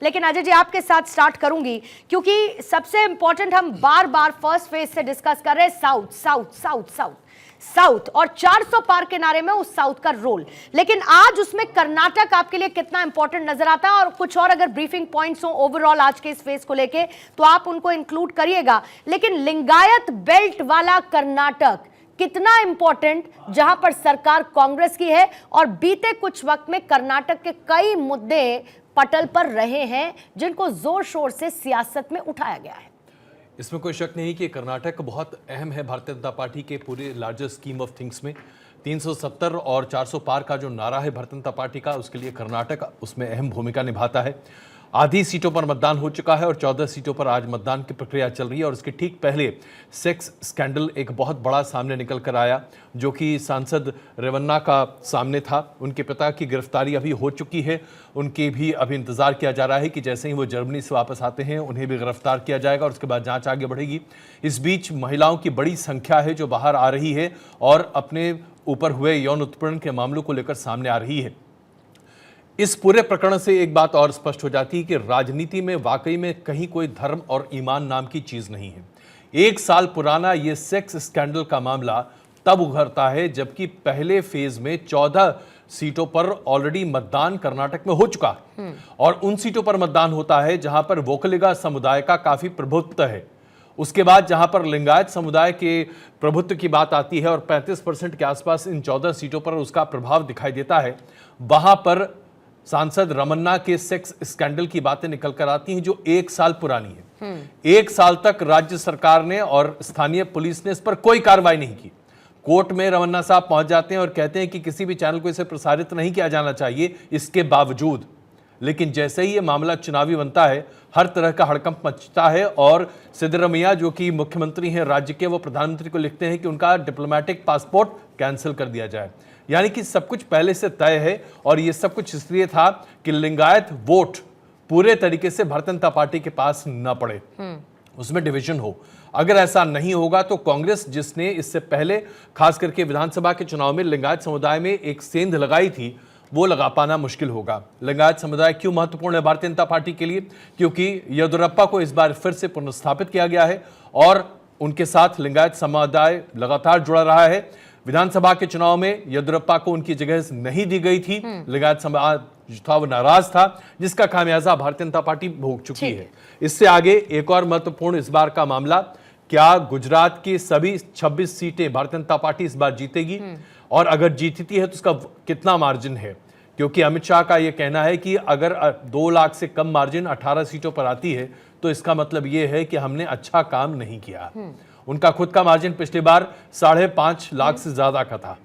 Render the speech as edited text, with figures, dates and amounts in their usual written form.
लेकिन अजय जी आपके साथ स्टार्ट करूंगी, क्योंकि सबसे इंपॉर्टेंट हम बार बार फर्स्ट फेज से डिस्कस कर रहे हैं south south south south south और 400 पार के नारे में उस साउथ का रोल। लेकिन आज उसमें कर्नाटक आपके लिए कितना इंपॉर्टेंट नजर आता है, और कुछ और अगर ब्रीफिंग पॉइंट्स हो ओवरऑल आज के इस फेज को लेके तो आप उनको इंक्लूड करिएगा। लेकिन लिंगायत बेल्ट वाला कर्नाटक कितना इंपॉर्टेंट, जहां पर सरकार कांग्रेस की है और बीते कुछ वक्त में कर्नाटक के कई मुद्दे पटल पर रहे हैं जिनको जोर शोर से सियासत में उठाया गया है। इसमें कोई शक नहीं कि कर्नाटक बहुत अहम है भारतीय जनता पार्टी के पूरे लार्जर स्कीम ऑफ थिंग्स में। 370 और 400 पार का जो नारा है भारतीय जनता पार्टी का, उसके लिए कर्नाटक उसमें अहम भूमिका निभाता है। आधी सीटों पर मतदान हो चुका है और 14 सीटों पर आज मतदान की प्रक्रिया चल रही है। और उसके ठीक पहले सेक्स स्कैंडल एक बहुत बड़ा सामने निकल कर आया, जो कि सांसद रेवन्ना का सामने था। उनके पिता की गिरफ्तारी अभी हो चुकी है, उनके भी अभी इंतजार किया जा रहा है कि जैसे ही वो जर्मनी से वापस आते हैं उन्हें भी गिरफ्तार किया जाएगा और उसके बाद जांच आगे बढ़ेगी। इस बीच महिलाओं की बड़ी संख्या है जो बाहर आ रही है और अपने ऊपर हुए यौन उत्पीड़न के मामलों को लेकर सामने आ रही है। इस पूरे प्रकरण से एक बात और स्पष्ट हो जाती है कि राजनीति में वाकई में कहीं कोई धर्म और ईमान नाम की चीज नहीं है। 1 साल पुराना यह सेक्स स्कैंडल का मामला तब उभरता है जबकि पहले फेज में 14 सीटों पर ऑलरेडी मतदान कर्नाटक में हो चुका है और उन सीटों पर मतदान होता है जहां पर वोकलिगा समुदाय का काफी प्रभुत्व है। उसके बाद जहां पर लिंगायत समुदाय के प्रभुत्व की बात आती है और 35% के आसपास इन 14 सीटों पर उसका प्रभाव दिखाई देता है, वहां पर सांसद रमन्ना के सेक्स स्कैंडल की बातें निकल कर आती हैं जो 1 साल पुरानी है। 1 साल तक राज्य सरकार ने और स्थानीय पुलिस ने इस पर कोई कार्रवाई नहीं की। कोर्ट में रमन्ना साहब पहुंच जाते हैं और कहते हैं कि किसी भी चैनल को इसे प्रसारित नहीं किया जाना चाहिए इसके बावजूद। लेकिन जैसे ही ये मामला चुनावी बनता है, हर तरह का हड़कंप मचता है और सिद्धरमैया जो कि मुख्यमंत्री हैं राज्य के, वो प्रधानमंत्री को लिखते हैं कि उनका डिप्लोमेटिक पासपोर्ट कैंसिल कर दिया जाए। यानी कि सब कुछ पहले से तय है और ये सब कुछ इसलिए था कि लिंगायत वोट पूरे तरीके से भारतीय जनता पार्टी के पास न पड़े, उसमें डिवीजन हो। अगर ऐसा नहीं होगा तो कांग्रेस, जिसने इससे पहले खास करके विधानसभा के चुनाव में लिंगायत समुदाय में एक सेंध लगाई थी, वो लगा पाना मुश्किल होगा। लिंगायत समुदाय क्यों महत्वपूर्ण है भारतीय जनता पार्टी के लिए? क्योंकि येदियुरप्पा को इस बार फिर से पुनर्स्थापित किया गया है और उनके साथ लिंगायत समुदाय लगातार जुड़ा रहा है। विधानसभा के चुनाव में येदियुरप्पा को उनकी जगह नहीं दी गई थी, लिंगायत समाज था वो नाराज था, जिसका खामियाजा भारतीय जनता पार्टी भोग चुकी है। इससे आगे एक और महत्वपूर्ण इस बार का मामला, क्या गुजरात की सभी 26 सीटें भारतीय जनता पार्टी इस बार जीतेगी? और अगर जीतती है तो उसका कितना मार्जिन है? क्योंकि अमित शाह का यह कहना है कि अगर 2 लाख से कम मार्जिन 18 सीटों पर आती है तो इसका मतलब यह है कि हमने अच्छा काम नहीं किया। उनका खुद का मार्जिन पिछली बार 5.5 लाख से ज्यादा का था।